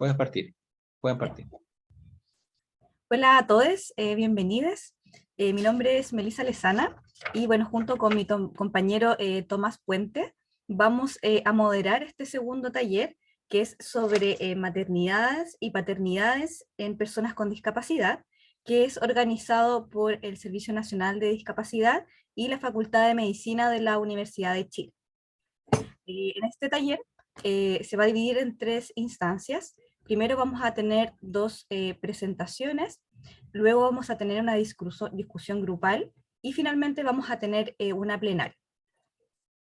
Puedes partir. Pueden partir. Hola a todos, bienvenidos. Mi nombre es Melissa Lezana y bueno, junto con mi compañero Tomás Puente, vamos a moderar este segundo taller que es sobre maternidades y paternidades en personas con discapacidad, que es organizado por el Servicio Nacional de Discapacidad y la Facultad de Medicina de la Universidad de Chile. En este taller se va a dividir en tres instancias. Primero vamos a tener dos presentaciones, luego vamos a tener una discusión grupal y finalmente vamos a tener una plenaria.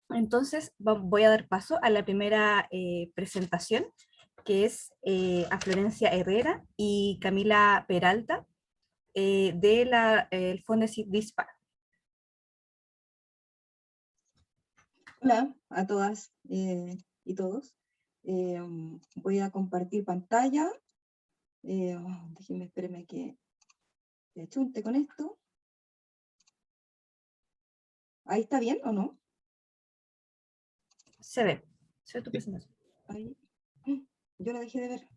Entonces voy a dar paso a la primera presentación, que es a Florencia Herrera y Camila Peralta del Fondesit Dispar. Hola a todas y todos. Voy a compartir pantalla. Déjenme, espérenme que me achunte con esto. ¿Ahí está bien o no? Se ve tu presentación. Ahí. Yo la dejé de ver.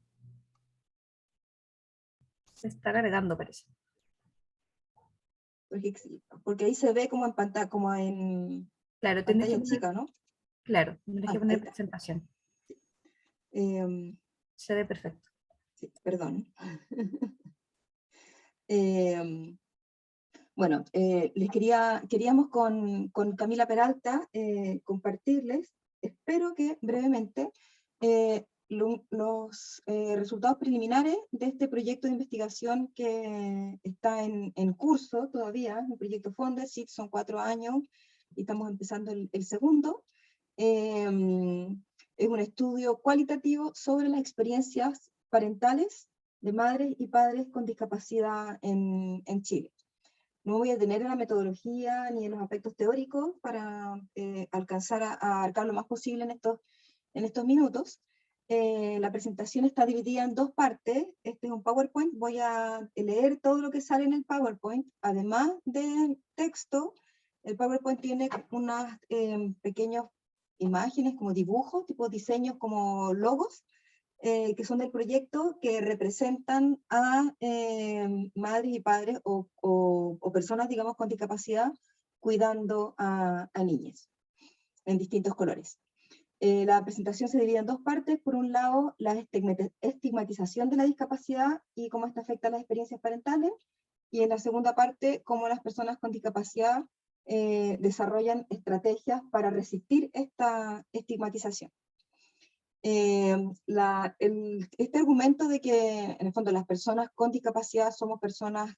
Se está cargando, parece. Porque ahí se ve como en pantalla, como en Claro, pantalla chica, ¿no? Claro, tendrás que poner Ahí está. presentación. Sí. Se ve perfecto. Sí, perdón. Bueno, queríamos con Camila Peralta compartirles, espero que brevemente, los resultados preliminares de este proyecto de investigación que está en curso todavía, un proyecto Fondesit, son 4 años y estamos empezando el segundo. Es un estudio cualitativo sobre las experiencias parentales de madres y padres con discapacidad en Chile. No voy a detener en la metodología ni en los aspectos teóricos para alcanzar a abarcar lo más posible en estos minutos. La presentación está dividida en dos partes. Este es un PowerPoint. Voy a leer todo lo que sale en el PowerPoint. Además del texto, el PowerPoint tiene unas pequeñas imágenes como dibujos, tipo diseños como logos, que son del proyecto, que representan a madres y padres o personas, digamos, con discapacidad, cuidando a niñas, en distintos colores. La presentación se divide en dos partes. Por un lado, la estigmatización de la discapacidad y cómo esta afecta a las experiencias parentales, y en la segunda parte, cómo las personas con discapacidad desarrollan estrategias para resistir esta estigmatización. Este argumento de que, en el fondo, las personas con discapacidad somos personas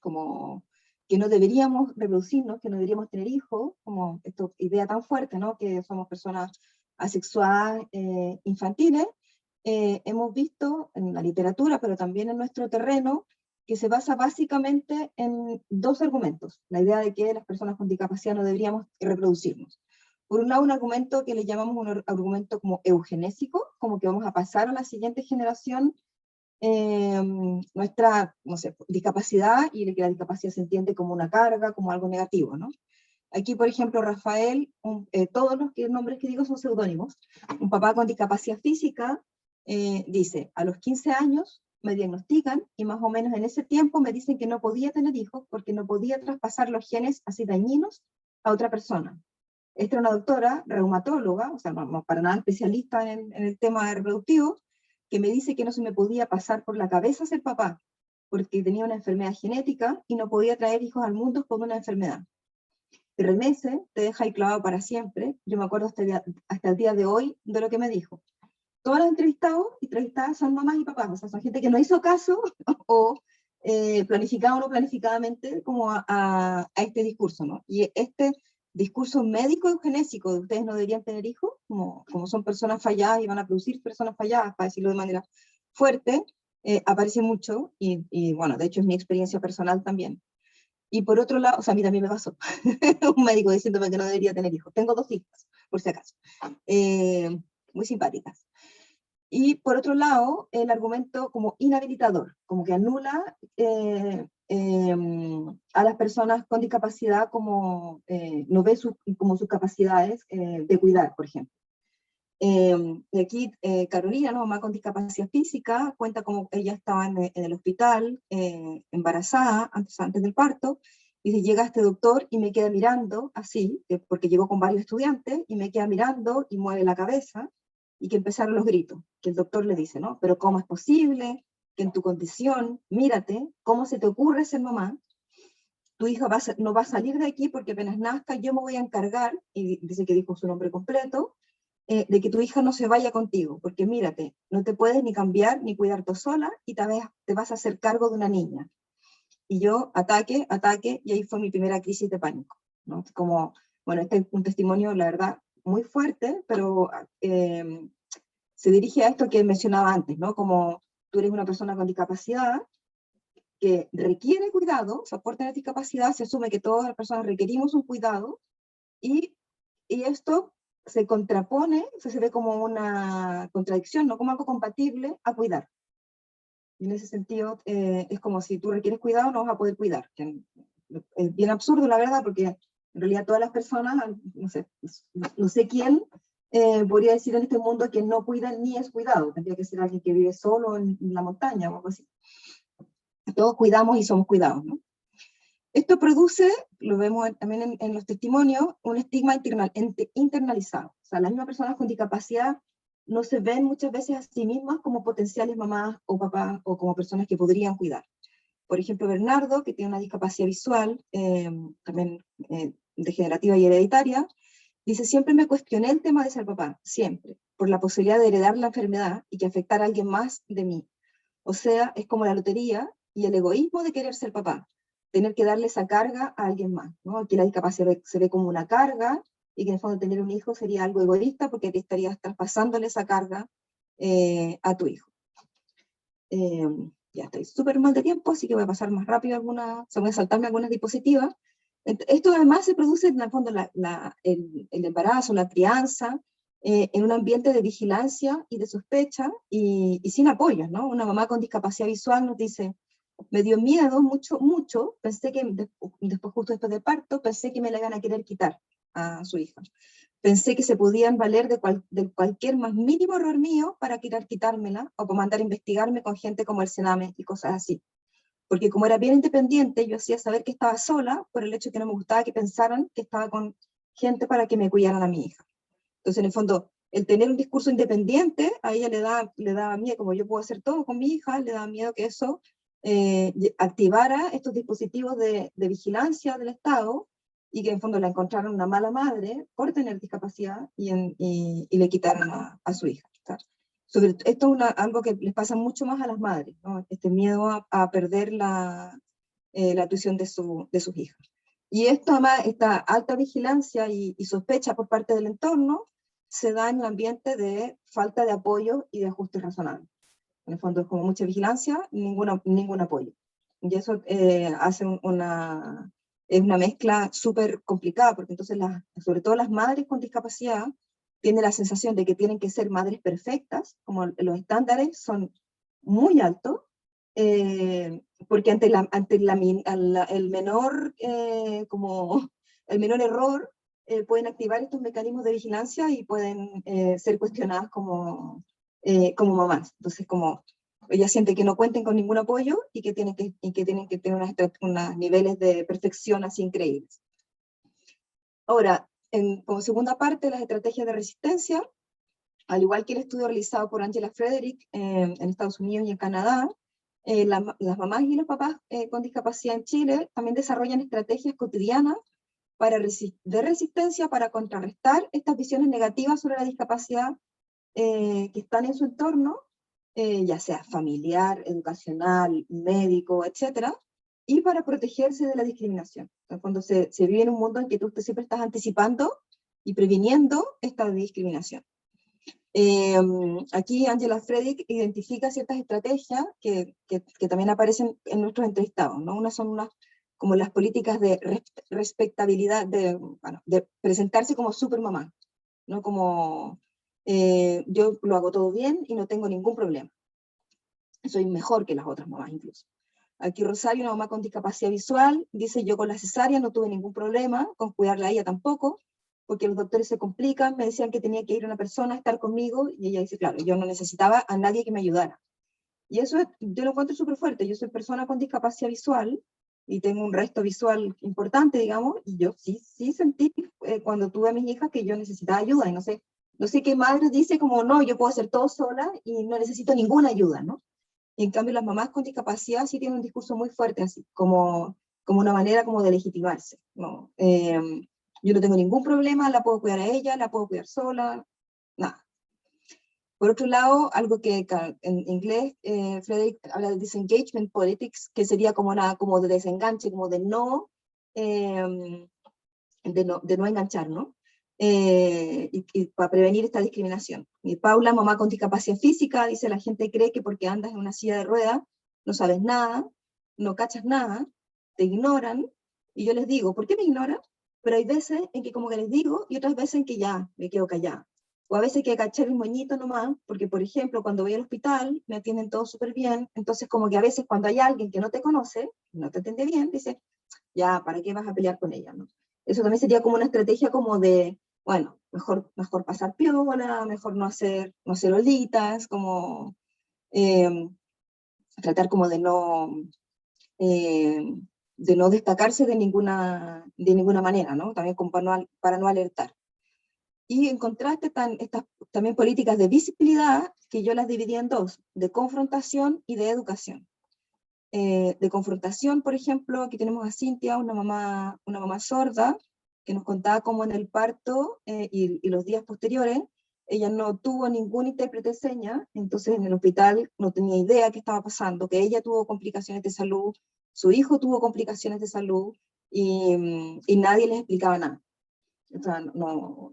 como que no deberíamos reproducirnos, que no deberíamos tener hijos, como esta idea tan fuerte, ¿no? Que somos personas asexuadas, infantiles, hemos visto en la literatura, pero también en nuestro terreno, que se basa básicamente en dos argumentos. La idea de que las personas con discapacidad no deberíamos reproducirnos. Por un lado, un argumento que le llamamos un argumento como eugenésico, como que vamos a pasar a la siguiente generación nuestra, no sé, discapacidad, y que la discapacidad se entiende como una carga, como algo negativo, ¿no? Aquí, por ejemplo, Rafael, todos los nombres que digo son seudónimos. Un papá con discapacidad física dice, a los 15 años me diagnostican y más o menos en ese tiempo me dicen que no podía tener hijos porque no podía traspasar los genes así dañinos a otra persona. Esta era una doctora, reumatóloga, o sea, no para nada especialista en el tema reproductivo, que me dice que no se me podía pasar por la cabeza ser papá, porque tenía una enfermedad genética y no podía traer hijos al mundo por una enfermedad. Te remece, te deja ahí clavado para siempre. Yo me acuerdo hasta el día de hoy de lo que me dijo. Todos los entrevistados y entrevistadas son mamás y papás, o sea, son gente que no hizo caso o planificado o no planificadamente como a este discurso, ¿no? Y este discurso médico eugenésico de ustedes no deberían tener hijos, como son personas falladas y van a producir personas falladas, para decirlo de manera fuerte, aparece mucho y bueno, de hecho es mi experiencia personal también. Y por otro lado, o sea, a mí también me pasó, un médico diciéndome que no debería tener hijos. Tengo 2 hijas, por si acaso, muy simpáticas. Y por otro lado, el argumento como inhabilitador, como que anula a las personas con discapacidad como no ve como sus capacidades de cuidar, por ejemplo. Y aquí Carolina, ¿no? Mamá con discapacidad física, cuenta cómo ella estaba en el hospital, embarazada, antes del parto, y dice, llega este doctor y me queda mirando así, porque llegó con varios estudiantes, y me queda mirando y mueve la cabeza, y que empezaron los gritos, que el doctor le dice, ¿no? Pero ¿cómo es posible que en tu condición, mírate, cómo se te ocurre ser mamá? Tu hija no va a salir de aquí porque apenas nazca, yo me voy a encargar, y dice que dijo su nombre completo, de que tu hija no se vaya contigo, porque mírate, no te puedes ni cambiar ni cuidar tú sola y te vas a hacer cargo de una niña. Y yo, ataque, y ahí fue mi primera crisis de pánico, ¿no? Como, bueno, este es un testimonio, la verdad, muy fuerte, pero se dirige a esto que mencionaba antes, ¿no? Como tú eres una persona con discapacidad que requiere cuidado, o sea, por tener discapacidad se asume que todas las personas requerimos un cuidado, y esto se contrapone, o sea, se ve como una contradicción, no como algo compatible a cuidar. Y en ese sentido, es como si tú requieres cuidado, no vas a poder cuidar. Que es bien absurdo, la verdad, porque en realidad todas las personas, no sé quién podría decir en este mundo que no cuida ni es cuidado. Tendría que ser alguien que vive solo en la montaña o algo así. Todos cuidamos y somos cuidados, ¿no? Esto produce, lo vemos también en los testimonios, un estigma internalizado. O sea, las mismas personas con discapacidad no se ven muchas veces a sí mismas como potenciales mamás o papás o como personas que podrían cuidar. Por ejemplo, Bernardo, que tiene una discapacidad visual, también degenerativa y hereditaria, dice, siempre me cuestioné el tema de ser papá, siempre, por la posibilidad de heredar la enfermedad y que afectara a alguien más de mí. O sea, es como la lotería y el egoísmo de querer ser papá, tener que darle esa carga a alguien más, ¿no? Aquí la discapacidad se ve como una carga, y que en el fondo tener un hijo sería algo egoísta porque te estarías traspasándole esa carga a tu hijo. Ya estoy súper mal de tiempo, así que voy a pasar más rápido voy a saltarme algunas diapositivas. Esto además se produce en el fondo el embarazo, la crianza, en un ambiente de vigilancia y de sospecha y sin apoyo, ¿no? Una mamá con discapacidad visual nos dice, me dio miedo mucho, pensé que después justo después del parto, pensé que me la iban a querer quitar a su hija. Pensé que se podían valer de cualquier más mínimo error mío para querer quitármela o para mandar a investigarme con gente como el Sename y cosas así. Porque como era bien independiente, yo hacía saber que estaba sola por el hecho de que no me gustaba que pensaran que estaba con gente para que me cuidaran a mi hija. Entonces, en el fondo, el tener un discurso independiente, a ella le daba miedo, como yo puedo hacer todo con mi hija, le daba miedo que eso activara estos dispositivos de vigilancia del Estado, y que en el fondo la encontraron una mala madre por tener discapacidad y le quitaron a su hija. Esto es algo que les pasa mucho más a las madres, ¿no? Este miedo a perder la tuición de sus hijas. Y esto, además, esta alta vigilancia y sospecha por parte del entorno se da en un ambiente de falta de apoyo y de ajustes razonables. En el fondo es como mucha vigilancia, ningún apoyo. Y eso hace es una mezcla súper complicada, porque entonces sobre todo las madres con discapacidad tienen la sensación de que tienen que ser madres perfectas, como los estándares son muy altos, porque ante el menor el menor error pueden activar estos mecanismos de vigilancia y pueden ser cuestionadas como mamás. Entonces, como ella siente que no cuenten con ningún apoyo y que tienen que tener unos niveles de perfección así increíbles. Ahora, como segunda parte, las estrategias de resistencia, al igual que el estudio realizado por Angela Frederick en Estados Unidos y en Canadá, las mamás y los papás con discapacidad en Chile también desarrollan estrategias cotidianas de resistencia para contrarrestar estas visiones negativas sobre la discapacidad que están en su entorno, ya sea familiar, educacional, médico, etc., y para protegerse de la discriminación. Cuando se vive en un mundo en que tú siempre estás anticipando y previniendo esta discriminación. Aquí Angela Frederick identifica ciertas estrategias que también aparecen en nuestros entrevistados, ¿no? Unas son como las políticas de respetabilidad, de presentarse como supermamá, ¿no? Como yo lo hago todo bien y no tengo ningún problema. Soy mejor que las otras mamás incluso. Aquí Rosario, una mamá con discapacidad visual, dice, yo con la cesárea no tuve ningún problema, con cuidarla a ella tampoco, porque los doctores se complican, me decían que tenía que ir una persona a estar conmigo, y ella dice, claro, yo no necesitaba a nadie que me ayudara. Y eso yo lo encuentro súper fuerte. Yo soy persona con discapacidad visual, y tengo un resto visual importante, digamos, y yo sí sentí cuando tuve a mis hijas que yo necesitaba ayuda, y no sé qué madre dice como, no, yo puedo hacer todo sola y no necesito ninguna ayuda, ¿no? Y en cambio las mamás con discapacidad sí tienen un discurso muy fuerte, así como una manera como de legitimarse, ¿no? Yo no tengo ningún problema, la puedo cuidar a ella, la puedo cuidar sola, nada. Por otro lado, algo que en inglés Frederick habla de disengagement politics, que sería como de desenganche, como eh, de no enganchar, ¿no? Y para prevenir esta discriminación. Y Paula, mamá con discapacidad física, dice, la gente cree que porque andas en una silla de ruedas no sabes nada, no cachas nada, te ignoran, y yo les digo, ¿por qué me ignoran? Pero hay veces en que como que les digo, y otras veces en que ya, me quedo callada. O a veces que cachar el moñito nomás, porque por ejemplo, cuando voy al hospital, me atienden todos súper bien, entonces como que a veces cuando hay alguien que no te conoce, no te atiende bien, dice, ya, ¿para qué vas a pelear con ella, no? Eso también sería como una estrategia como de, bueno, mejor pasar piola, mejor no hacer olitas, como eh, tratar como eh, de no destacarse de ninguna manera, ¿no? También como para no alertar. Y en contraste están estas también políticas de visibilidad, que yo las dividí en dos, de confrontación y de educación. De confrontación, por ejemplo, aquí tenemos a Cintia, una mamá sorda, que nos contaba cómo en el parto y los días posteriores, ella no tuvo ningún intérprete de señas, entonces en el hospital no tenía idea qué estaba pasando, que ella tuvo complicaciones de salud, su hijo tuvo complicaciones de salud, y nadie les explicaba nada. O sea,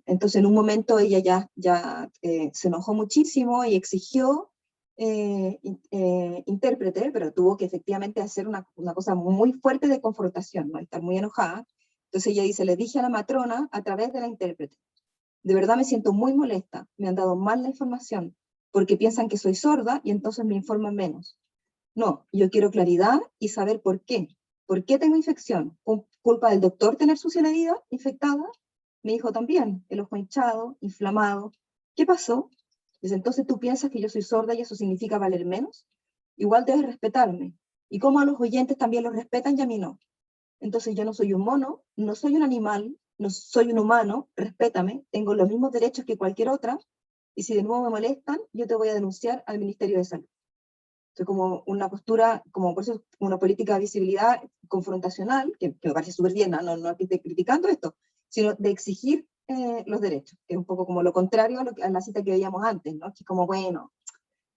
entonces en un momento ella ya se enojó muchísimo y exigió intérprete, pero tuvo que efectivamente hacer una cosa muy fuerte de confrontación, ¿no? Estar muy enojada. Entonces ella dice, le dije a la matrona a través de la intérprete, de verdad me siento muy molesta, me han dado mal la información, porque piensan que soy sorda y entonces me informan menos. No, yo quiero claridad y saber por qué. ¿Por qué tengo infección? ¿Culpa del doctor tener sucia la herida infectada? Mi hijo también, el ojo hinchado, inflamado. ¿Qué pasó? Dice, entonces tú piensas que yo soy sorda y eso significa valer menos. Igual debes respetarme. Y como a los oyentes también los respetan y a mí no. Entonces yo no soy un mono, no soy un animal, no soy un humano, respétame, tengo los mismos derechos que cualquier otra, y si de nuevo me molestan, yo te voy a denunciar al Ministerio de Salud. Entonces, como una postura, como por eso una política de visibilidad confrontacional, que me parece súper bien, no estoy criticando esto, sino de exigir los derechos, que es un poco como lo contrario a la cita que veíamos antes, ¿no? Que es como, bueno,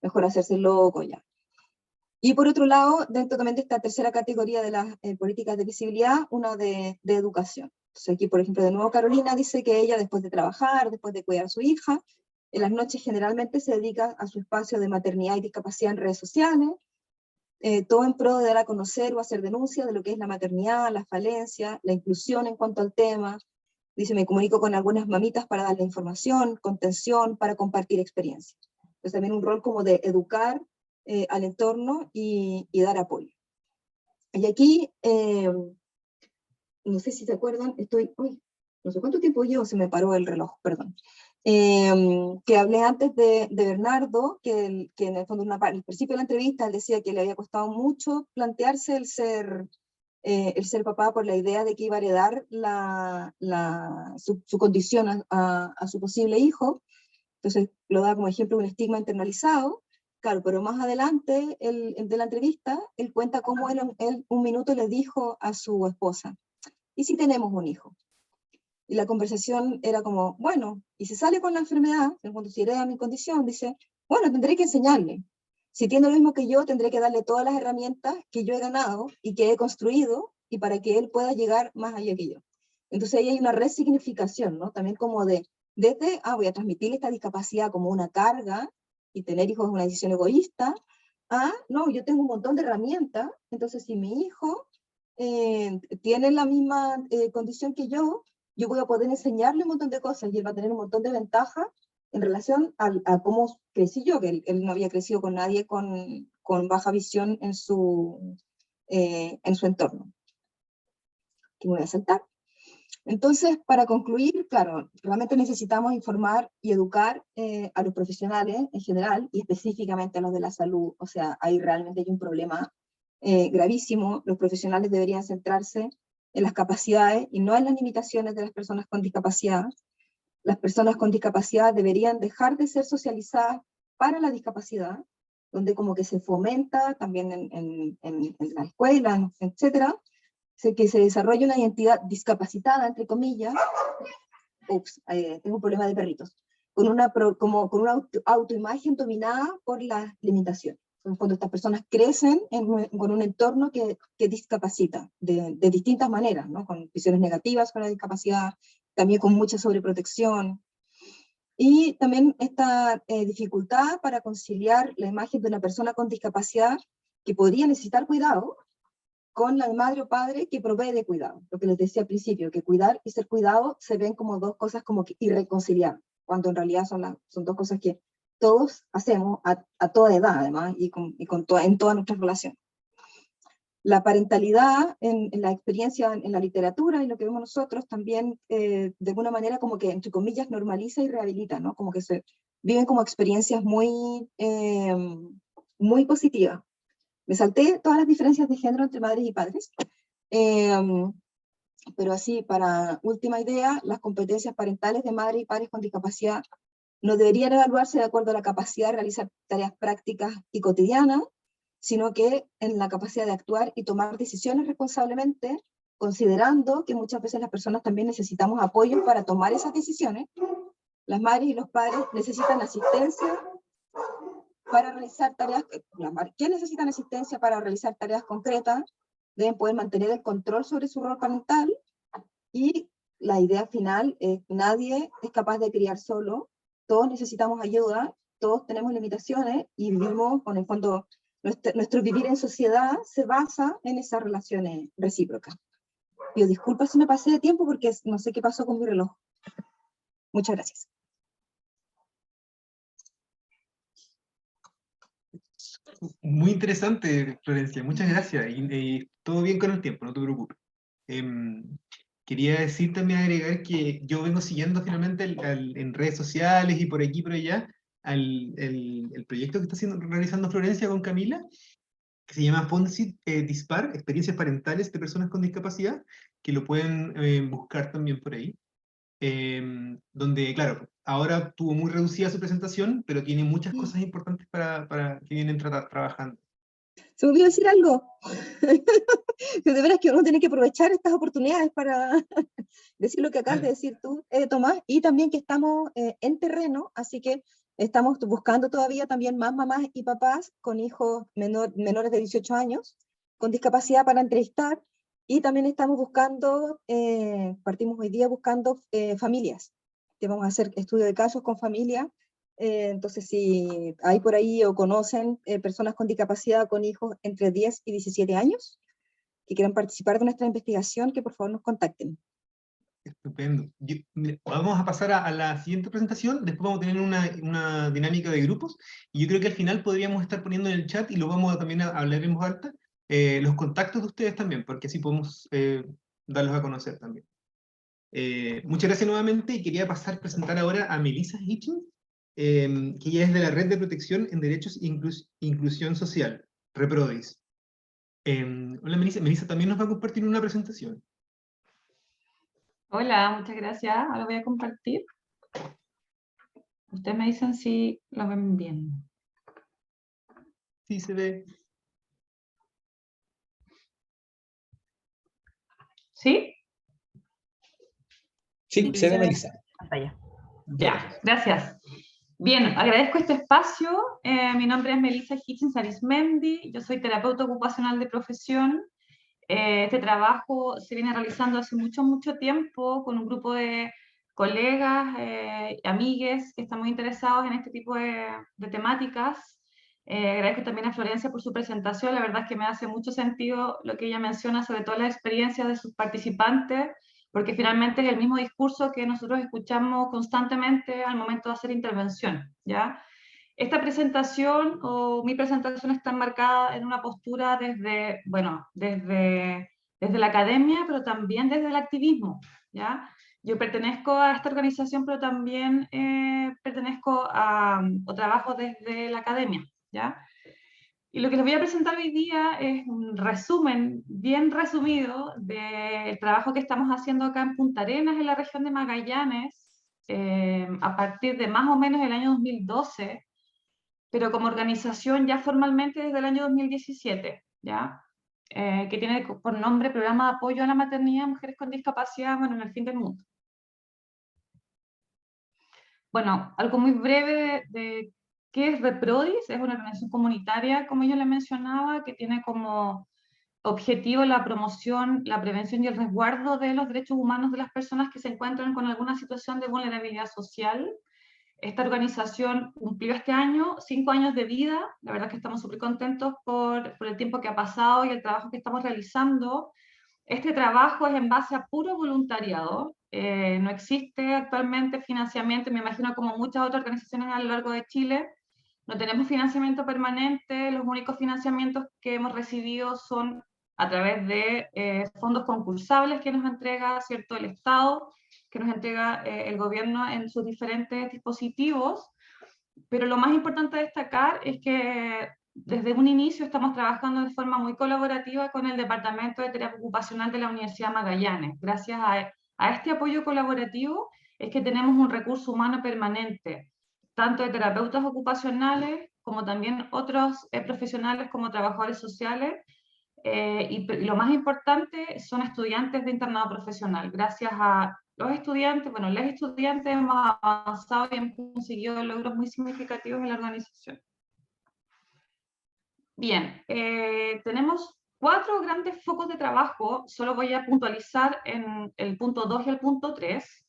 mejor hacerse loco ya. Y por otro lado, dentro también de esta tercera categoría de las políticas de visibilidad, una de educación. Entonces aquí, por ejemplo, de nuevo Carolina dice que ella, después de trabajar, después de cuidar a su hija, en las noches generalmente se dedica a su espacio de maternidad y discapacidad en redes sociales, todo en pro de dar a conocer o hacer denuncias de lo que es la maternidad, la falencia, la inclusión en cuanto al tema. Dice, me comunico con algunas mamitas para darle información, contención, para compartir experiencias. Entonces también un rol como de educar al entorno y dar apoyo. Y aquí, no sé si se acuerdan, no sé cuánto tiempo llevo, se me paró el reloj, perdón. Que hablé antes de Bernardo, que en el fondo, al principio de la entrevista, él decía que le había costado mucho plantearse el ser papá por la idea de que iba a heredar su condición a su posible hijo. Entonces lo da como ejemplo un estigma internalizado. Claro, pero más adelante de la entrevista, él cuenta cómo él un minuto le dijo a su esposa, ¿y si tenemos un hijo? Y la conversación era como, bueno, y si sale con la enfermedad, cuando se hereda mi condición, dice, bueno, tendré que enseñarle. Si tiene lo mismo que yo, tendré que darle todas las herramientas que yo he ganado y que he construido, y para que él pueda llegar más allá que yo. Entonces ahí hay una resignificación, ¿no? También como desde, voy a transmitirle esta discapacidad como una carga, y tener hijos es una decisión egoísta, no, yo tengo un montón de herramientas, entonces si mi hijo tiene la misma condición que yo voy a poder enseñarle un montón de cosas y él va a tener un montón de ventajas en relación a cómo crecí yo, que él no había crecido con nadie con baja visión en su entorno. Que me voy a saltar. Entonces, para concluir, claro, realmente necesitamos informar y educar a los profesionales en general, y específicamente a los de la salud. O sea, ahí realmente hay un problema gravísimo. Los profesionales deberían centrarse en las capacidades y no en las limitaciones de las personas con discapacidad. Las personas con discapacidad deberían dejar de ser socializadas para la discapacidad, donde como que se fomenta también en la escuela, etcétera, que se desarrolle una identidad discapacitada, entre comillas. Tengo un problema de perritos, con una autoimagen dominada por las limitaciones. Cuando estas personas crecen con un entorno que discapacita de distintas maneras, ¿no? Con visiones negativas con la discapacidad, también con mucha sobreprotección, y también esta dificultad para conciliar la imagen de una persona con discapacidad que podría necesitar cuidado con la madre o padre que provee de cuidado. Lo que les decía al principio, que cuidar y ser cuidado se ven como dos cosas como que irreconciliables, cuando en realidad son dos cosas que todos hacemos a toda edad, además, en toda nuestra relación. La parentalidad en la experiencia, en la literatura y lo que vemos nosotros también, de alguna manera como que, entre comillas, normaliza y rehabilita, ¿no? Como que se viven como experiencias muy positivas. Me salté todas las diferencias de género entre madres y padres, pero así, para última idea, las competencias parentales de madres y padres con discapacidad no deberían evaluarse de acuerdo a la capacidad de realizar tareas prácticas y cotidianas, sino que en la capacidad de actuar y tomar decisiones responsablemente, considerando que muchas veces las personas también necesitamos apoyo para tomar esas decisiones. Las madres y los padres necesitan asistencia para realizar tareas, que necesitan asistencia para realizar tareas concretas, deben poder mantener el control sobre su rol parental, y la idea final es: nadie es capaz de criar solo, todos necesitamos ayuda, todos tenemos limitaciones, y vivimos, con el fondo, nuestro vivir en sociedad se basa en esas relaciones recíprocas. Pido disculpas si me pasé de tiempo porque no sé qué pasó con mi reloj. Muchas gracias. Muy interesante, Florencia, muchas gracias. Y todo bien con el tiempo, no te preocupes. Quería decir también, agregar que yo vengo siguiendo finalmente en redes sociales y por aquí y por allá el proyecto que está realizando Florencia con Camila, que se llama Fonsit Dispar, Experiencias Parentales de Personas con Discapacidad, que lo pueden buscar también por ahí. Donde, claro, ahora tuvo muy reducida su presentación, pero tiene muchas cosas importantes para que vienen trabajando. Se me olvidó decir algo. De veras que uno tiene que aprovechar estas oportunidades para decir lo que acabas de decir tú, Tomás, y también que estamos en terreno, así que estamos buscando todavía también más mamás y papás con hijos menores de 18 años, con discapacidad, para entrevistar, y también estamos buscando, partimos hoy día buscando familias, que vamos a hacer estudio de casos con familias. Entonces, si hay por ahí o conocen personas con discapacidad con hijos entre 10 y 17 años que quieran participar de nuestra investigación, que por favor nos contacten. Estupendo. Vamos a pasar a la siguiente presentación, después vamos a tener una dinámica de grupos, y yo creo que al final podríamos estar poniendo en el chat, y lo vamos también a hablar en voz alta, los contactos de ustedes también, porque así podemos darlos a conocer también. Muchas gracias nuevamente, y quería pasar a presentar ahora a Melissa Hitchens, que ella es de la Red de Protección en Derechos e Inclusión Social, Reprodis. Hola Melissa. Melissa también nos va a compartir una presentación. Hola, muchas gracias. Ahora voy a compartir. Ustedes me dicen si lo ven bien. Sí, se ve. ¿Sí? Sí, se ve, Melissa. Pantalla. Ya, gracias. Bien, agradezco este espacio. Mi nombre es Melissa Hitchens Arismendi. Yo soy terapeuta ocupacional de profesión. Este trabajo se viene realizando hace mucho tiempo con un grupo de colegas, amigues que están muy interesados en este tipo de temáticas. Agradezco también a Florencia por su presentación. La verdad es que me hace mucho sentido lo que ella menciona sobre todas las experiencias de sus participantes, porque finalmente es el mismo discurso que nosotros escuchamos constantemente al momento de hacer intervención, ¿ya? Esta presentación, o mi presentación, está enmarcada en una postura desde la academia, pero también desde el activismo, ¿ya? Yo pertenezco a esta organización, pero también pertenezco a, o trabajo desde la academia, ¿ya? Y lo que les voy a presentar hoy día es un resumen, bien resumido, del trabajo que estamos haciendo acá en Punta Arenas, en la región de Magallanes, a partir de más o menos el año 2012, pero como organización ya formalmente desde el año 2017, ¿ya? Que tiene por nombre Programa de Apoyo a la Maternidad de Mujeres con Discapacidad, bueno, en el fin del mundo. Bueno, algo muy breve de qué es Reprodis. Es una organización comunitaria, como yo le mencionaba, que tiene como objetivo la promoción, la prevención y el resguardo de los derechos humanos de las personas que se encuentran con alguna situación de vulnerabilidad social. Esta organización cumplió este año 5 años de vida. La verdad es que estamos súper contentos por el tiempo que ha pasado y el trabajo que estamos realizando. Este trabajo es en base a puro voluntariado. No existe actualmente financiamiento, me imagino como muchas otras organizaciones a lo largo de Chile. No tenemos financiamiento permanente, los únicos financiamientos que hemos recibido son a través de fondos concursables que nos entrega, ¿cierto?, el Estado, que nos entrega el gobierno en sus diferentes dispositivos. Pero lo más importante a destacar es que desde un inicio estamos trabajando de forma muy colaborativa con el Departamento de Terapia Ocupacional de la Universidad Magallanes. Gracias a este apoyo colaborativo es que tenemos un recurso humano permanente, tanto de terapeutas ocupacionales como también otros profesionales como trabajadores sociales, y lo más importante son estudiantes de internado profesional. Gracias a los estudiantes, bueno, los estudiantes hemos avanzado y hemos conseguido logros muy significativos en la organización. Bien, tenemos 4 grandes focos de trabajo. Solo voy a puntualizar en el punto 2 y el punto 3,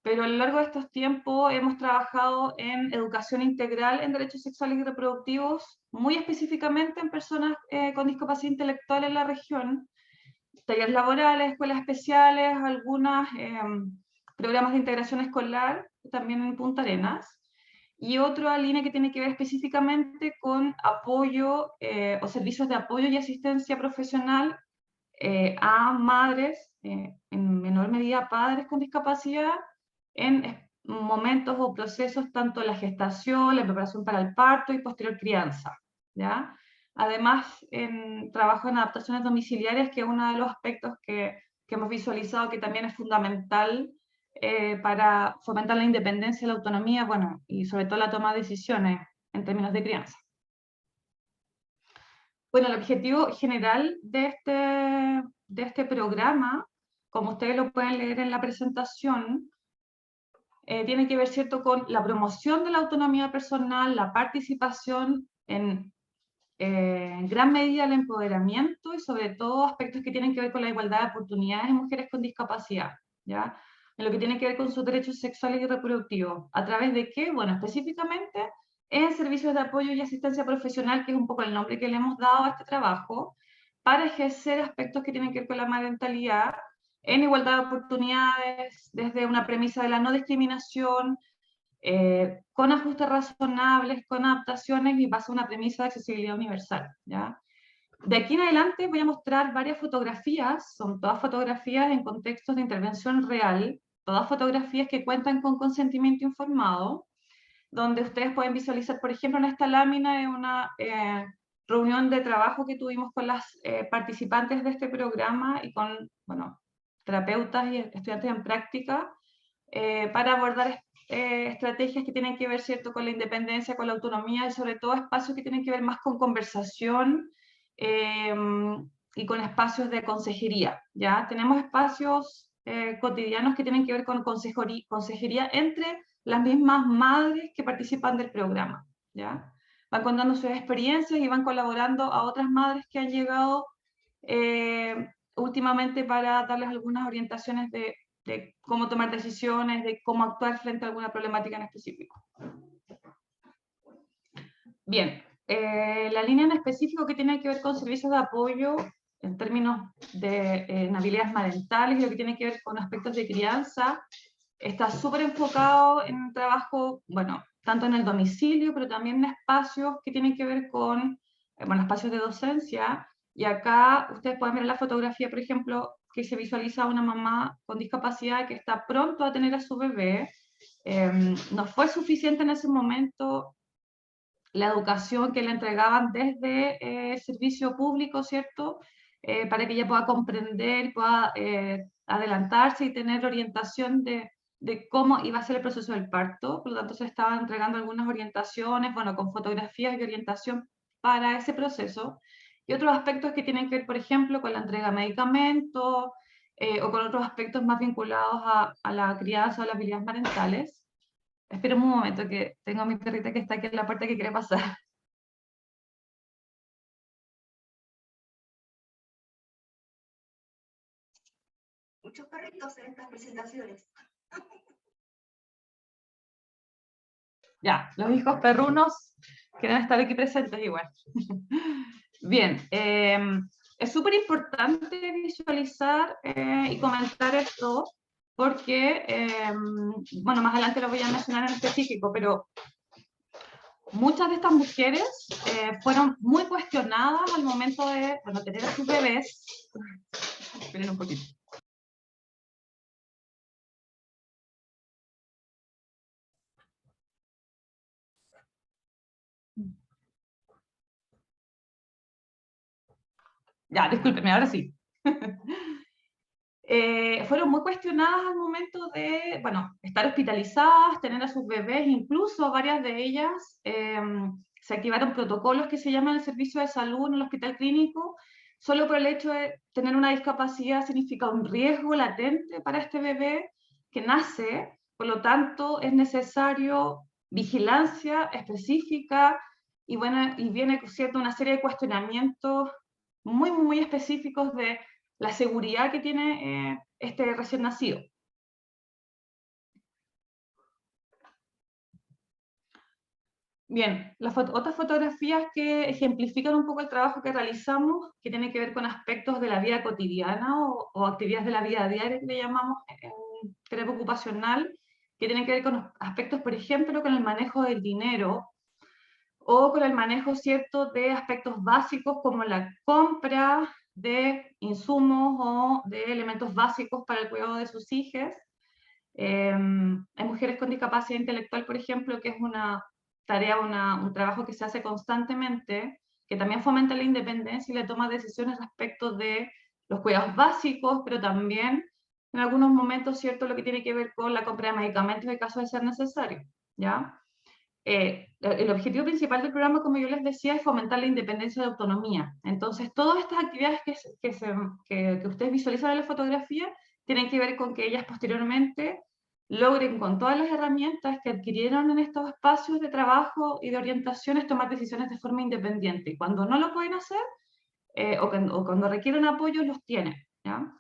pero a lo largo de estos tiempos hemos trabajado en educación integral en derechos sexuales y reproductivos, muy específicamente en personas con discapacidad intelectual en la región, talleres laborales, escuelas especiales, algunos programas de integración escolar, también en Punta Arenas, y otra línea que tiene que ver específicamente con apoyo o servicios de apoyo y asistencia profesional a madres, en menor medida padres con discapacidad, en momentos o procesos tanto la gestación, la preparación para el parto y posterior crianza, ¿ya? Además, trabajo en adaptaciones domiciliarias, que es uno de los aspectos que hemos visualizado que también es fundamental para fomentar la independencia y la autonomía, bueno, y sobre todo la toma de decisiones en términos de crianza. Bueno, el objetivo general de este programa, como ustedes lo pueden leer en la presentación, tiene que ver, ¿cierto?, con la promoción de la autonomía personal, la participación en gran medida el empoderamiento y sobre todo aspectos que tienen que ver con la igualdad de oportunidades de mujeres con discapacidad, ¿ya? En lo que tiene que ver con sus derechos sexuales y reproductivos. ¿A través de qué? Bueno, específicamente en servicios de apoyo y asistencia profesional, que es un poco el nombre que le hemos dado a este trabajo, para ejercer aspectos que tienen que ver con la parentalidad en igualdad de oportunidades, desde una premisa de la no discriminación, con ajustes razonables, con adaptaciones y base a una premisa de accesibilidad universal, ¿ya? De aquí en adelante voy a mostrar varias fotografías, son todas fotografías en contextos de intervención real, todas fotografías que cuentan con consentimiento informado, donde ustedes pueden visualizar, por ejemplo, en esta lámina de una reunión de trabajo que tuvimos con las participantes de este programa y con, bueno, terapeutas y estudiantes en práctica, para abordar estrategias que tienen que ver, ¿cierto?, con la independencia, con la autonomía y sobre todo espacios que tienen que ver más con conversación y con espacios de consejería, ¿ya? Tenemos espacios cotidianos que tienen que ver con consejería entre las mismas madres que participan del programa, ¿ya? Van contando sus experiencias y van colaborando a otras madres que han llegado últimamente para darles algunas orientaciones de cómo tomar decisiones, de cómo actuar frente a alguna problemática en específico. Bien, la línea en específico que tiene que ver con servicios de apoyo en términos de habilidades parentales y lo que tiene que ver con aspectos de crianza, está súper enfocado en trabajo, bueno, tanto en el domicilio, pero también en espacios que tienen que ver con, bueno, espacios de docencia. Y acá ustedes pueden ver la fotografía, por ejemplo, que se visualiza una mamá con discapacidad que está pronto a tener a su bebé. No fue suficiente en ese momento la educación que le entregaban desde el servicio público, ¿cierto? Para que ella pueda comprender, pueda adelantarse y tener orientación de cómo iba a ser el proceso del parto. Por lo tanto, se estaban entregando algunas orientaciones, bueno, con fotografías y orientación para ese proceso. Y otros aspectos que tienen que ver, por ejemplo, con la entrega de medicamentos o con otros aspectos más vinculados a la crianza o las habilidades parentales. Espera un momento, que tengo a mi perrita que está aquí en la puerta que quiere pasar. Muchos perritos en estas presentaciones. Ya, los hijos perrunos quieren estar aquí presentes igual. Bien, es súper importante visualizar y comentar esto porque, bueno, más adelante lo voy a mencionar en específico, pero muchas de estas mujeres fueron muy cuestionadas al momento de, bueno, tener a sus bebés. Esperen un poquito. Ya, discúlpenme, ahora sí. Fueron muy cuestionadas al momento de, bueno, estar hospitalizadas, tener a sus bebés, incluso varias de ellas se activaron protocolos que se llaman el servicio de salud en el hospital clínico, solo por el hecho de tener una discapacidad significa un riesgo latente para este bebé que nace, por lo tanto es necesario vigilancia específica y, bueno, y viene, ¿cierto?, una serie de cuestionamientos muy, muy específicos de la seguridad que tiene este recién nacido. Bien, otras fotografías que ejemplifican un poco el trabajo que realizamos, que tiene que ver con aspectos de la vida cotidiana o actividades de la vida diaria que le llamamos en terapia ocupacional, que tienen que ver con aspectos, por ejemplo, con el manejo del dinero o con el manejo, ¿cierto?, de aspectos básicos como la compra de insumos o de elementos básicos para el cuidado de sus hijos. Hay mujeres con discapacidad intelectual, por ejemplo, que es una tarea, un trabajo que se hace constantemente, que también fomenta la independencia y la toma de decisiones respecto de los cuidados básicos, pero también en algunos momentos, ¿cierto?, lo que tiene que ver con la compra de medicamentos en caso de ser necesario, ¿ya? El objetivo principal del programa, como yo les decía, es fomentar la independencia y la autonomía. Entonces, todas estas actividades que ustedes visualizan en la fotografía tienen que ver con que ellas posteriormente logren, con todas las herramientas que adquirieron en estos espacios de trabajo y de orientaciones, tomar decisiones de forma independiente. Y cuando no lo pueden hacer, o cuando requieren apoyo, los tienen, ¿ya?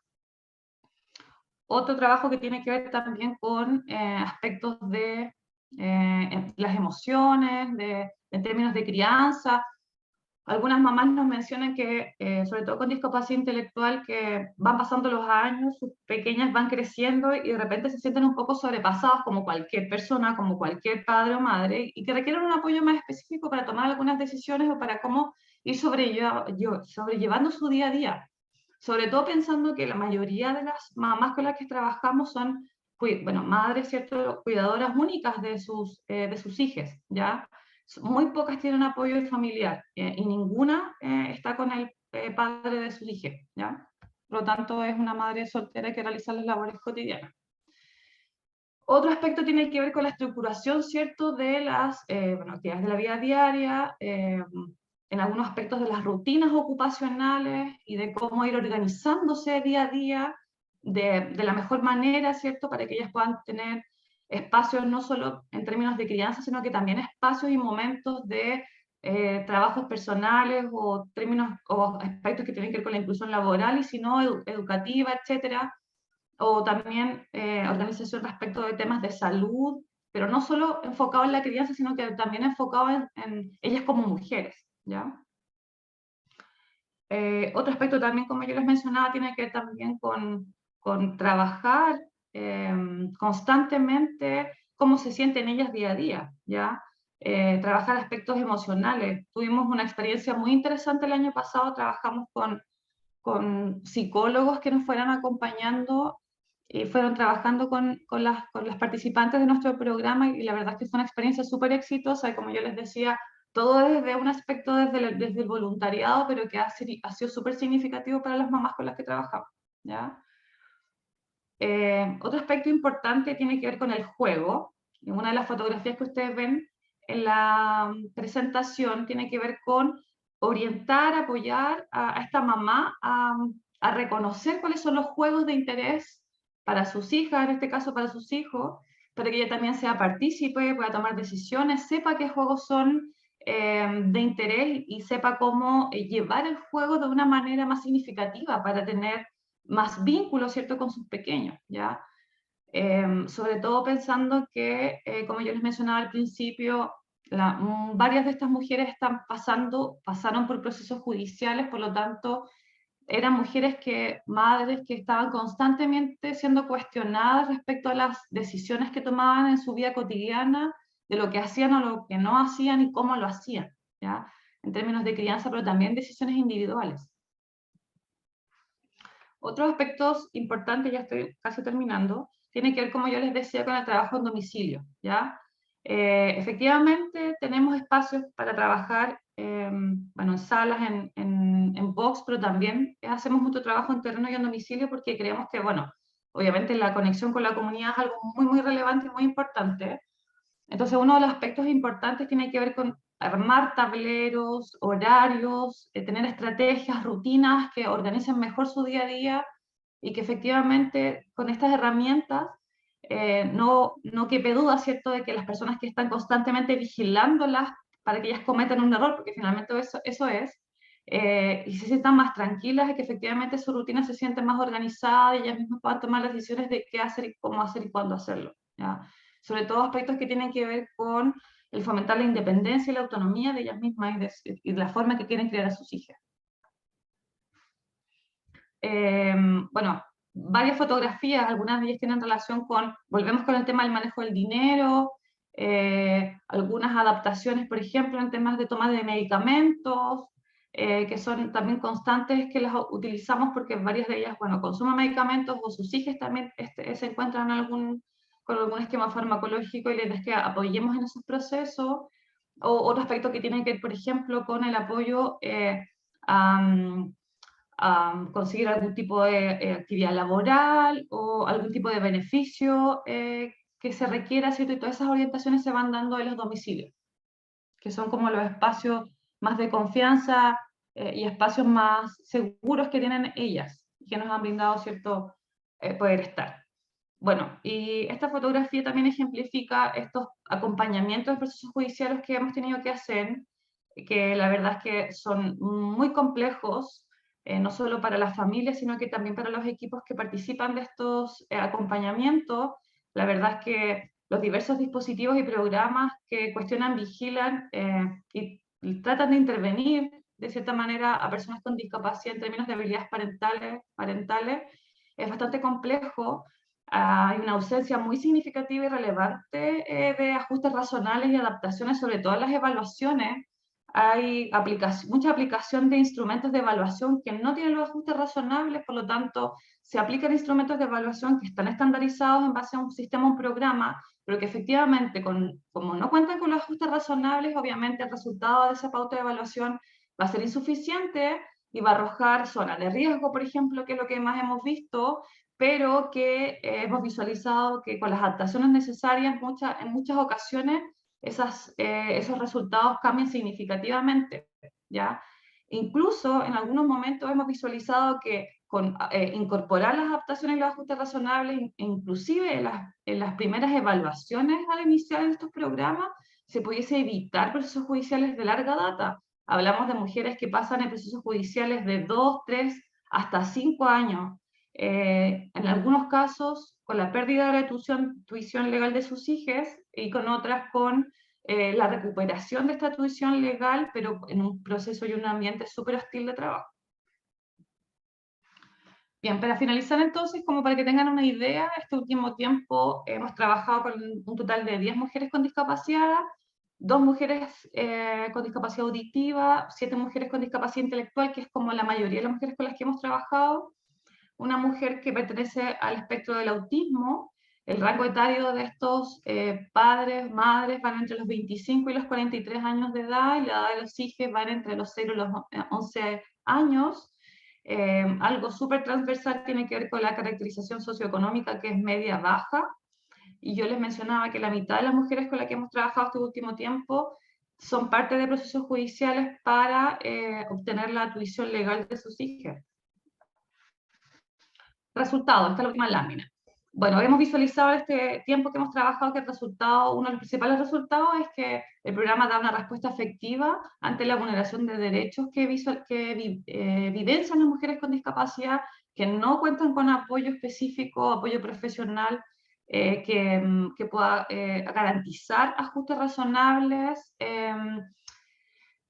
Otro trabajo que tiene que ver también con aspectos de las emociones, en términos de crianza. Algunas mamás nos mencionan que, sobre todo con discapacidad intelectual, que van pasando los años, sus pequeñas van creciendo y de repente se sienten un poco sobrepasados como cualquier persona, como cualquier padre o madre, y que requieren un apoyo más específico para tomar algunas decisiones o para cómo ir sobrellevando su día a día. Sobre todo pensando que la mayoría de las mamás con las que trabajamos son, bueno, madres, ¿cierto?, cuidadoras únicas de sus hijos, ¿ya? Muy pocas tienen apoyo familiar y ninguna está con el padre de sus hijos, ¿ya? Por lo tanto, es una madre soltera que realiza las labores cotidianas. Otro aspecto tiene que ver con la estructuración, ¿cierto?, de las actividades de la vida diaria, en algunos aspectos de las rutinas ocupacionales y de cómo ir organizándose día a día de la mejor manera, ¿cierto?, para que ellas puedan tener espacios no solo en términos de crianza, sino que también espacios y momentos de trabajos personales o aspectos que tienen que ver con la inclusión laboral y si no, educativa, etcétera, o también organización respecto de temas de salud, pero no solo enfocado en la crianza, sino que también enfocado en ellas como mujeres, ¿ya? Otro aspecto también, como yo les mencionaba, tiene que ver también con trabajar constantemente cómo se sienten ellas día a día, ¿ya? Trabajar aspectos emocionales. Tuvimos una experiencia muy interesante el año pasado, trabajamos con con psicólogos que nos fueran acompañando y fueron trabajando con las participantes de nuestro programa, y la verdad es que fue una experiencia súper exitosa, y como yo les decía, todo desde un aspecto desde el voluntariado, pero que ha sido súper significativo para las mamás con las que trabajamos, ¿ya? Otro aspecto importante tiene que ver con el juego. Y una de las fotografías que ustedes ven en la presentación tiene que ver con orientar, apoyar a esta mamá a reconocer cuáles son los juegos de interés para sus hijas, en este caso para sus hijos, para que ella también sea partícipe, pueda tomar decisiones, sepa qué juegos son de interés y sepa cómo llevar el juego de una manera más significativa para tener más vínculo, ¿cierto?, con sus pequeños, ¿ya? Sobre todo pensando que, como yo les mencionaba al principio, varias de estas mujeres pasaron por procesos judiciales, por lo tanto, eran mujeres madres que estaban constantemente siendo cuestionadas respecto a las decisiones que tomaban en su vida cotidiana, de lo que hacían o lo que no hacían y cómo lo hacían, ¿ya? En términos de crianza, pero también decisiones individuales. Otros aspectos importantes, ya estoy casi terminando, tiene que ver, como yo les decía, con el trabajo en domicilio, ¿ya? Efectivamente, tenemos espacios para trabajar, bueno, en salas, en box, pero también hacemos mucho trabajo en terreno y en domicilio porque creemos que, bueno, obviamente la conexión con la comunidad es algo muy, muy relevante y muy importante. Entonces, uno de los aspectos importantes tiene que ver con armar tableros, horarios, tener estrategias, rutinas que organicen mejor su día a día y que efectivamente con estas herramientas no quepe duda, ¿cierto?, de que las personas que están constantemente vigilándolas para que ellas cometan un error, porque finalmente eso es, y se sientan más tranquilas y que efectivamente su rutina se siente más organizada y ellas mismas puedan tomar las decisiones de qué hacer y cómo hacer y cuándo hacerlo, ¿ya? Sobre todo aspectos que tienen que ver con el fomentar la independencia y la autonomía de ellas mismas y de la forma que quieren criar a sus hijas. Bueno, varias fotografías, algunas de ellas tienen relación volvemos con el tema del manejo del dinero, algunas adaptaciones, por ejemplo, en temas de toma de medicamentos, que son también constantes, que las utilizamos porque varias de ellas, bueno, consumen medicamentos o sus hijas también se encuentran con algún esquema farmacológico y la idea es que apoyemos en esos procesos. O otro aspecto que tiene que ver, por ejemplo, con el apoyo a conseguir algún tipo de actividad laboral o algún tipo de beneficio que se requiera, ¿cierto? Y todas esas orientaciones se van dando en los domicilios, que son como los espacios más de confianza y espacios más seguros que tienen ellas, que nos han brindado cierto poder estar. Bueno, y esta fotografía también ejemplifica estos acompañamientos de procesos judiciales que hemos tenido que hacer, que la verdad es que son muy complejos, no solo para las familias, sino que también para los equipos que participan de estos acompañamientos. La verdad es que los diversos dispositivos y programas que cuestionan, vigilan y tratan de intervenir de cierta manera a personas con discapacidad en términos de habilidades parentales es bastante complejo. Hay una ausencia muy significativa y relevante de ajustes razonales y adaptaciones, sobre todo en las evaluaciones. Hay mucha aplicación de instrumentos de evaluación que no tienen los ajustes razonables, por lo tanto, se aplican instrumentos de evaluación que están estandarizados en base a un sistema, un programa, pero que efectivamente, como no cuentan con los ajustes razonables, obviamente el resultado de esa pauta de evaluación va a ser insuficiente y va a arrojar zonas de riesgo, por ejemplo, que es lo que más hemos visto, pero que hemos visualizado que con las adaptaciones necesarias en muchas ocasiones esos resultados cambian significativamente, ¿ya? Incluso en algunos momentos hemos visualizado que con incorporar las adaptaciones y los ajustes razonables, inclusive en las primeras evaluaciones al iniciar estos programas, se pudiese evitar procesos judiciales de larga data. Hablamos de mujeres que pasan en procesos judiciales de 2, 3, hasta 5 años. En algunos casos con la pérdida de la tuición legal de sus hijas y con otras con la recuperación de esta tuición legal, pero en un proceso y un ambiente súper hostil de trabajo. Bien, para finalizar entonces, como para que tengan una idea, este último tiempo hemos trabajado con un total de 10 mujeres con discapacidad, 2 mujeres con discapacidad auditiva, 7 mujeres con discapacidad intelectual, que es como la mayoría de las mujeres con las que hemos trabajado, una mujer que pertenece al espectro del autismo. El rango etario de estos padres, madres, van entre los 25 y los 43 años de edad, y la edad de los hijos van entre los 0 y los 11 años. Algo súper transversal tiene que ver con la caracterización socioeconómica, que es media-baja, y yo les mencionaba que la mitad de las mujeres con las que hemos trabajado este último tiempo son parte de procesos judiciales para obtener la tuición legal de sus hijos. Resultado, esta es la última lámina. Bueno, hemos visualizado este tiempo que hemos trabajado que el resultado, uno de los principales resultados es que el programa da una respuesta efectiva ante la vulneración de derechos que vivencian las mujeres con discapacidad, que no cuentan con apoyo específico, apoyo profesional, que pueda garantizar ajustes razonables,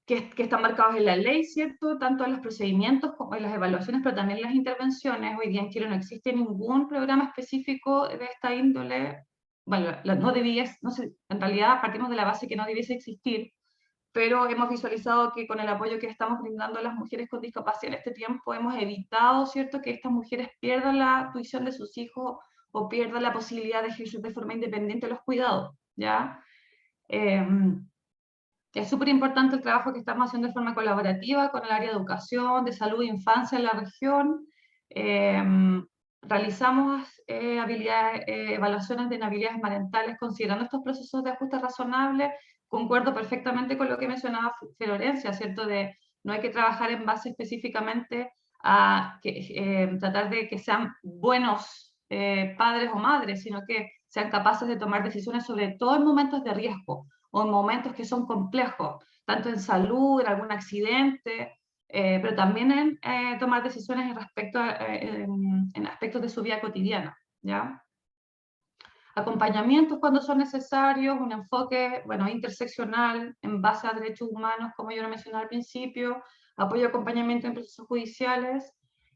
que están marcados en la ley, ¿cierto? Tanto en los procedimientos como en las evaluaciones, pero también en las intervenciones. Hoy día en Chile no existe ningún programa específico de esta índole. Bueno, no sé, en realidad partimos de la base que no debiese existir, pero hemos visualizado que con el apoyo que estamos brindando a las mujeres con discapacidad en este tiempo hemos evitado, ¿cierto?, que estas mujeres pierdan la tuición de sus hijos o pierdan la posibilidad de ejercer de forma independiente los cuidados, ¿ya? Es súper importante el trabajo que estamos haciendo de forma colaborativa con el área de educación, de salud e infancia en la región. Realizamos evaluaciones de habilidades parentales considerando estos procesos de ajuste razonable. Concuerdo perfectamente con lo que mencionaba Florencia, ¿cierto? De no hay que trabajar en base específicamente a tratar de que sean buenos padres o madres, sino que sean capaces de tomar decisiones sobre todo en momentos de riesgo o en momentos que son complejos, tanto en salud, en algún accidente, pero también en tomar decisiones en aspectos de su vida cotidiana, ¿ya? Acompañamientos cuando son necesarios, un enfoque, bueno, interseccional en base a derechos humanos, como yo lo mencioné al principio, apoyo y acompañamiento en procesos judiciales,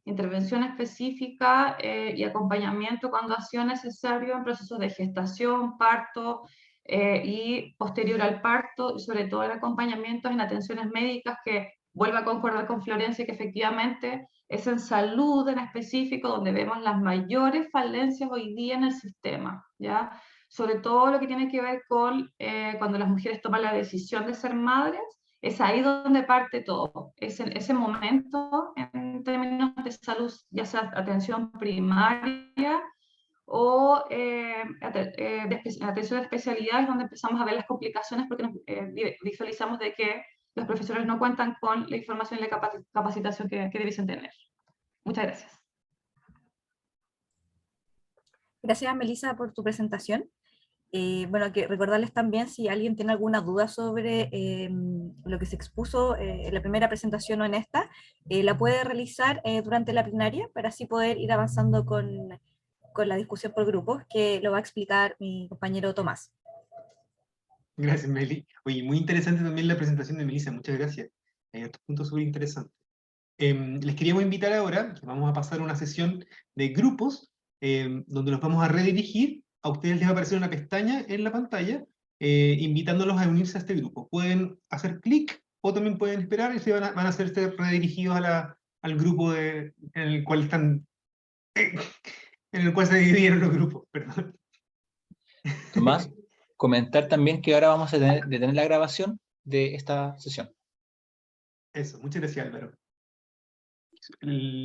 intervención específica y acompañamiento cuando ha sido necesario en procesos de gestación, parto y posterior al parto, y sobre todo el acompañamiento en atenciones médicas, que vuelvo a concordar con Florencia que efectivamente es en salud en específico donde vemos las mayores falencias hoy día en el sistema, ¿ya? Sobre todo lo que tiene que ver con cuando las mujeres toman la decisión de ser madres, es ahí donde parte todo, es en ese momento en términos de salud, ya sea atención primaria o atención de especialidades, donde empezamos a ver las complicaciones porque visualizamos de que los profesores no cuentan con la información y la capacitación que debiesen tener. Muchas gracias. Gracias, Melissa, por tu presentación. Bueno, que recordarles también si alguien tiene alguna duda sobre lo que se expuso en la primera presentación o en esta, la puede realizar durante la plenaria para así poder ir avanzando con la discusión por grupos, que lo va a explicar mi compañero Tomás. Gracias, Meli. Oye, muy interesante también la presentación de Melissa, muchas gracias. Hay otros puntos súper interesantes. Les queríamos invitar ahora, que vamos a pasar una sesión de grupos, donde nos vamos a redirigir. A ustedes les va a aparecer una pestaña en la pantalla, invitándolos a unirse a este grupo. Pueden hacer clic o también pueden esperar y van a ser redirigidos al grupo en el cual están, en el cual se dividieron los grupos, perdón. Tomás, comentar también que ahora vamos a detener la grabación de esta sesión. Eso, muchas gracias, Álvaro.